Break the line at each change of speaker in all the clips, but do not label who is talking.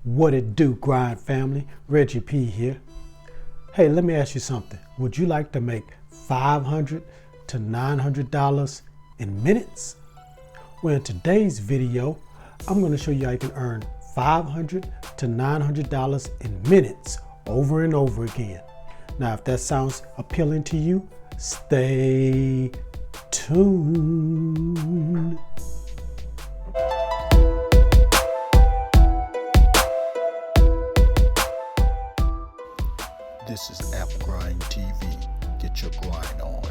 What it do, grind family? Reggie P here. Hey, let me ask you something. Would you like to make $500 to $900 in minutes? Well, in today's video, I'm going to show you how you can earn $500 to $900 in minutes over and over again. Now, if that sounds appealing to you, stay tuned.
This is App Grind TV. Get your grind on.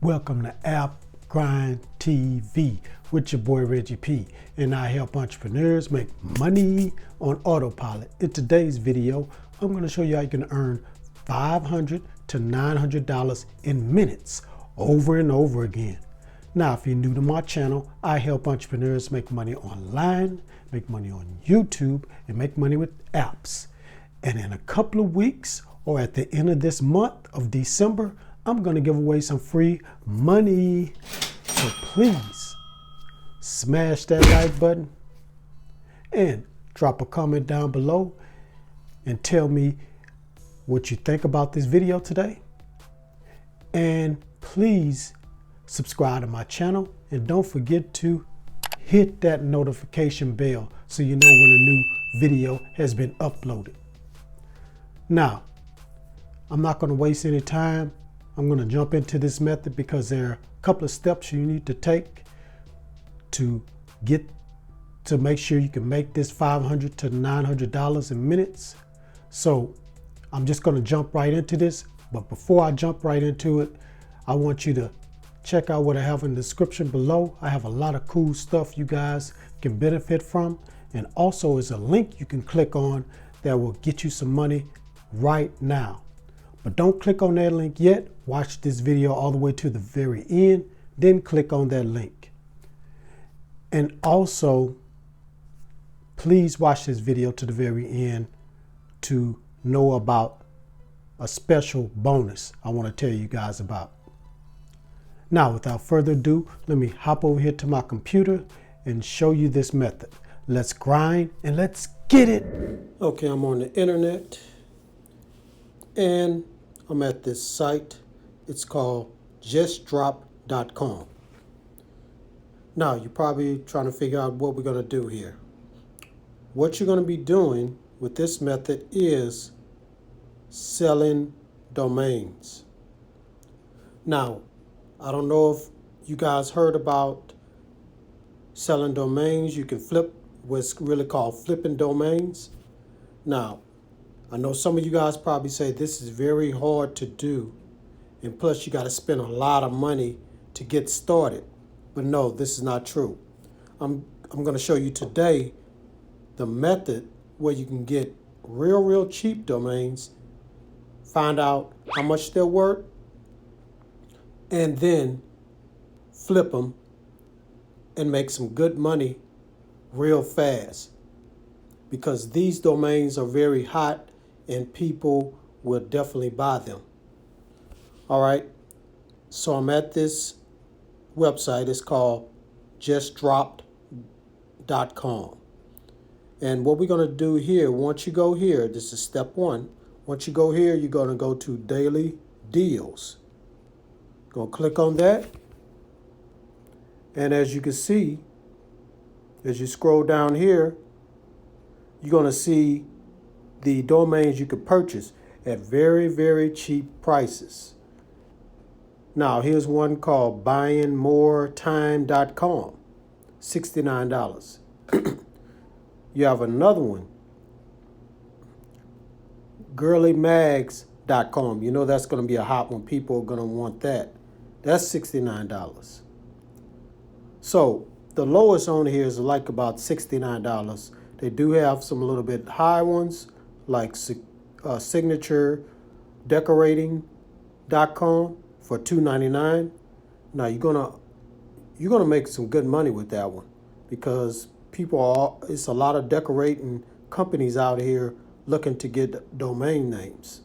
Welcome to App Grind TV with your boy Reggie P. And I help entrepreneurs make money on autopilot. In today's video, I'm going to show you how you can earn $500 to $900 in minutes over and over again. Now, if you're new to my channel, I help entrepreneurs make money online, make money on YouTube, and make money with apps. And in a couple of weeks, or at the end of this month of December, I'm going to give away some free money. So please smash that like button and drop a comment down below and tell me what you think about this video today. And please subscribe to my channel and don't forget to hit that notification bell so you know when a new video has been uploaded. Now, I'm not going to waste any time. I'm going to jump into this method because there are a couple of steps you need to take to make sure you can make this $500 to $900 in minutes. So I'm just going to jump right into this. But before I jump right into it, I want you to check out what I have in the description below. I have a lot of cool stuff you guys can benefit from. And also is a link you can click on that will get you some money right now. But don't click on that link yet. Watch this video all the way to the very end, then click on that link. And also, please watch this video to the very end to know about a special bonus I want to tell you guys about. Now, without further ado, let me hop over here to my computer and show you this method. Let's grind and let's get it. Okay, I'm on the internet. And I'm at this site. It's called JustDropcom. Now, you're probably trying to figure out what we're going to do here. What you're going to be doing with this method is selling domains. Now, I don't know if you guys heard about selling domains. You can flip what's really called flipping domains. Now, I know some of you guys probably say this is very hard to do, and plus you got to spend a lot of money to get started. But no, this is not true. I'm going to show you today the method where you can get real cheap domains, find out how much they're worth, and then flip them and make some good money real fast. Because these domains are very hot and people will definitely buy them. All right, so I'm at this website. It's called JustDropcom. And what we're going to do here, once you go here, this is step one. Once you go here, you're going to go to Daily Deals. Go click on that. And as you can see, as you scroll down here, you're going to see the domains you could purchase at very cheap prices. Now, here's one called buyingmoretime.com, $69. You have another one, girlymags.com. You know that's going to be a hot one. People are going to want that. That's $69. So the lowest on here is like about $69. They do have some a little bit high ones like signature decorating.com for $2.99. Now you're gonna make some good money with that one because it's a lot of decorating companies out here looking to get domain names.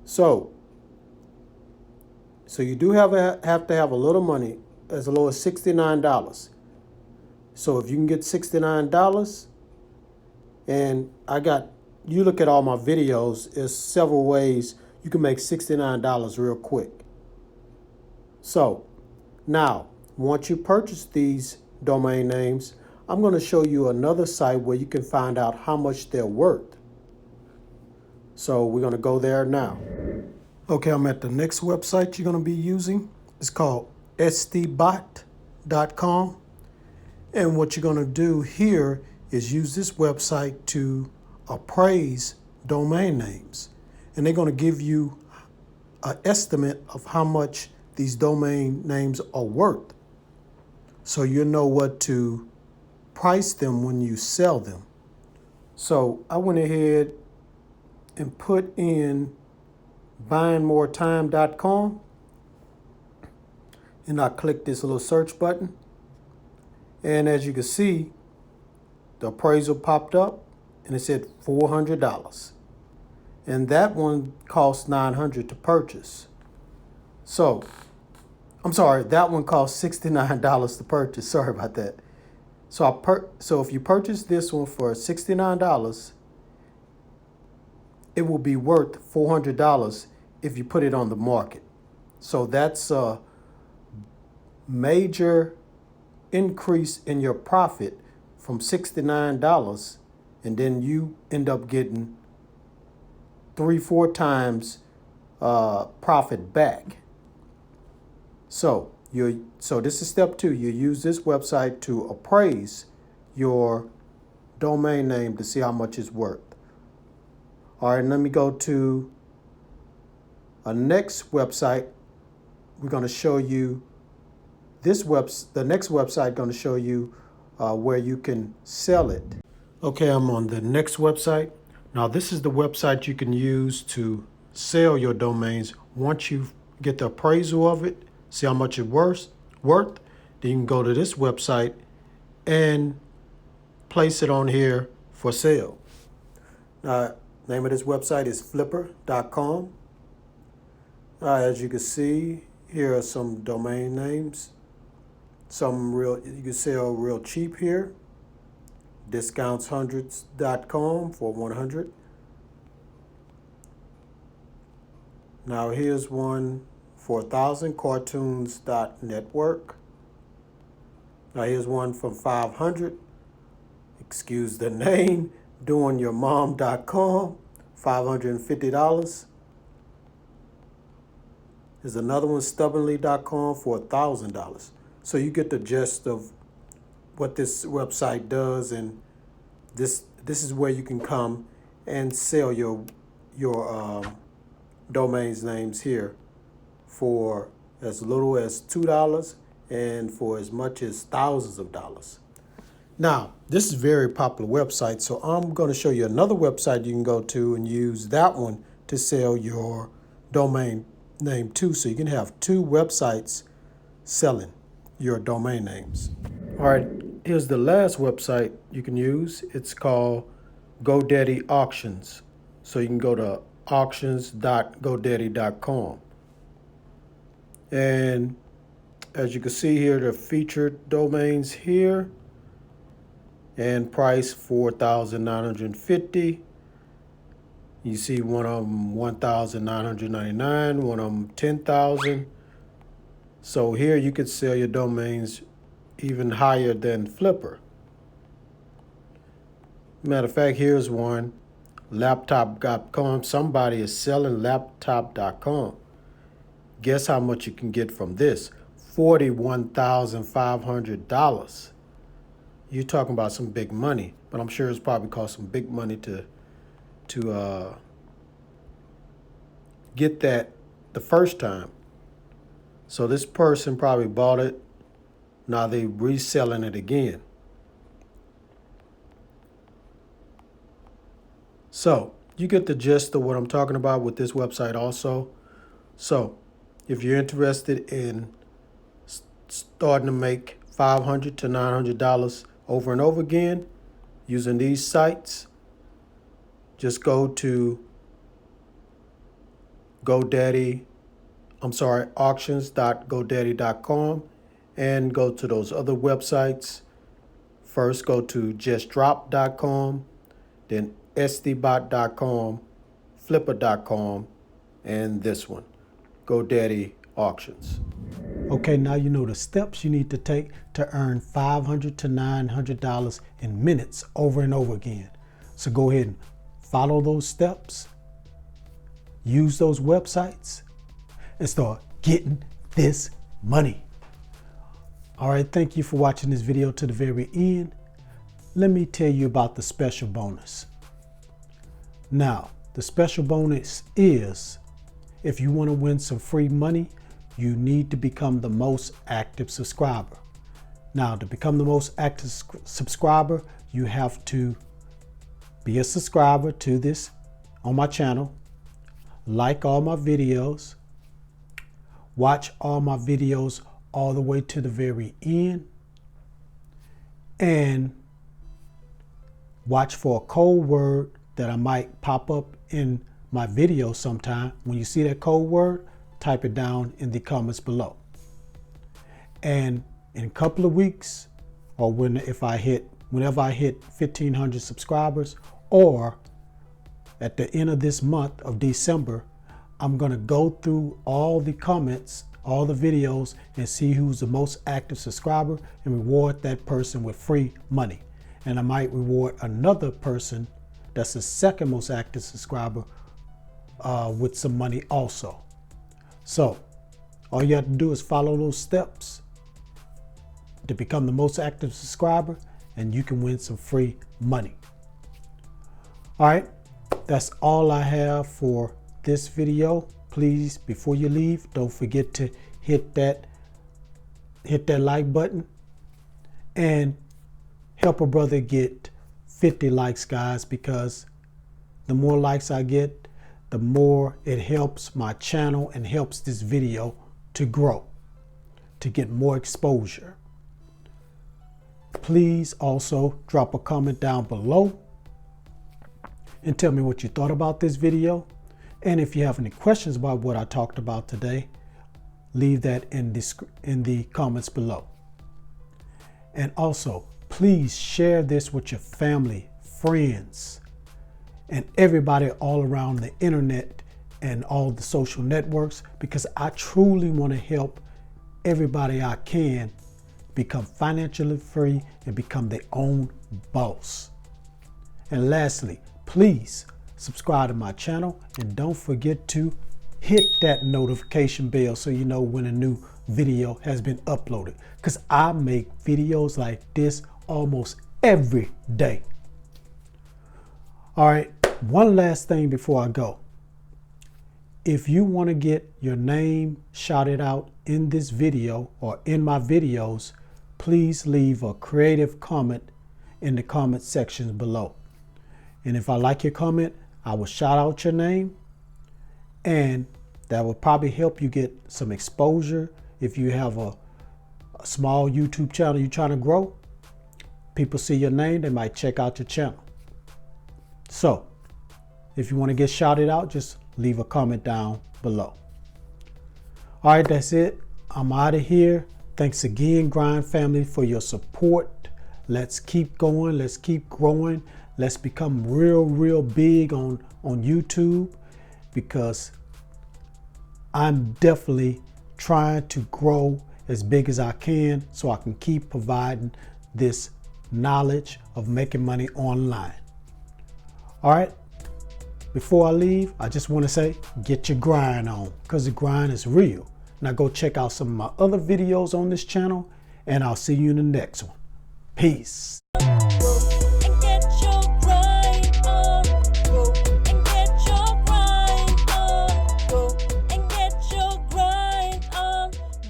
So you do have to have a little money, as low as $69. So if you can get $69, And you look at all my videos, there's several ways you can make $69 real quick. So now, once you purchase these domain names, I'm going to show you another site where you can find out how much they're worth. So we're going to go there now. Okay, I'm at the next website you're going to be using. It's called SDBotcom. And what you're going to do here is use this website to appraise domain names. And they're going to give you an estimate of how much these domain names are worth, so you know what to price them when you sell them. So I went ahead and put in buyingmoretime.com, and I clicked this little search button, and as you can see, the appraisal popped up and it said $400, and that one cost $900 to purchase. So I'm sorry, that one cost $69 to purchase. Sorry about that. So if you purchase this one for $69, it will be worth $400 if you put it on the market. So that's a major increase in your profit from $69, and then you end up getting 3-4 times profit back. So this is step 2. You use this website to appraise your domain name to see how much it's worth. All right, let me go to a next website. We're going to show you the next website going to show you where you can sell it. Okay, I'm on the next website. Now this is the website you can use to sell your domains. Once you get the appraisal of it, see how much it's worth, then you can go to this website and place it on here for sale. Name of this website is Flippycom. As you can see, here are some domain names. You can sell real cheap here. Discounts100s.com for $100. Now here's one for 1,000, cartoons.network. Now here's one for 500. Excuse the name, doingyourmom.com, $550. There's another one, stubbornly.com, for $1,000. So you get the gist of what this website does, and this is where you can come and sell your domains names here for as little as $2 and for as much as thousands of dollars. Now, this is a very popular website, so I'm going to show you another website you can go to and use that one to sell your domain name too. So you can have 2 websites selling your domain names. All right, here's the last website you can use. It's called GoDaddy Auctions. So you can go to auctions.godaddy.com. And as you can see here, the featured domains here, and price $4,950. You see one of them $1,999, one of them $10,000. So here you could sell your domains even higher than Flipper. Matter of fact, here's one, laptop.com. Somebody is selling laptop.com. Guess how much you can get from this? $41,500. You're talking about some big money, but I'm sure it's probably cost some big money to get that the first time. So this person probably bought it. Now they reselling it again. So you get the gist of what I'm talking about with this website also. So if you're interested in starting to make $500 to $900 over and over again using these sites, just go to auctions.godaddy.com and go to those other websites. First, go to JustDropcom, then SDBotcom, Flippycom, and this one, GoDaddy Auctions. Okay, now you know the steps you need to take to earn $500 to $900 in minutes over and over again. So go ahead and follow those steps, use those websites, and start getting this money. All right, thank you for watching this video to the very end. Let me tell you about the special bonus. Now, the special bonus is, if you want to win some free money, you need to become the most active subscriber. Now, to become the most active subscriber, you have to be a subscriber to this on my channel, like all my videos, watch all my videos all the way to the very end, and watch for a code word that I might pop up in my video sometime. When you see that code word, type it down in the comments below. And in a couple of weeks, or whenever I hit 1,500 subscribers, or at the end of this month of December, I'm gonna go through all the comments, all the videos, and see who's the most active subscriber and reward that person with free money. And I might reward another person that's the second most active subscriber with some money also. So all you have to do is follow those steps to become the most active subscriber, and you can win some free money. All right, that's all I have for this video. Please, before you leave, don't forget to hit that like button and help a brother get 50 likes, guys, because the more likes I get, the more it helps my channel and helps this video to grow, to get more exposure. Please also drop a comment down below and tell me what you thought about this video. And if you have any questions about what I talked about today, leave that in the comments below. And also, please share this with your family, friends, and everybody all around the internet and all the social networks, because I truly want to help everybody I can become financially free and become their own boss. And lastly, please subscribe to my channel and don't forget to hit that notification bell so you know when a new video has been uploaded, because I make videos like this almost every day. All right, one last thing before I go. If you want to get your name shouted out in this video or in my videos, please leave a creative comment in the comment sections below. And if I like your comment, I will shout out your name, and that will probably help you get some exposure. If you have a small YouTube channel you're trying to grow, people see your name, they might check out your channel. So if you want to get shouted out, just leave a comment down below. All right, that's it. I'm out of here. Thanks again, Grind family, for your support. Let's keep going. Let's keep growing. Let's become real big on YouTube, because I'm definitely trying to grow as big as I can so I can keep providing this knowledge of making money online. All right, before I leave, I just want to say, get your grind on, because the grind is real. Now go check out some of my other videos on this channel, and I'll see you in the next one. Peace.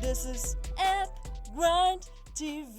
This is Grind TV.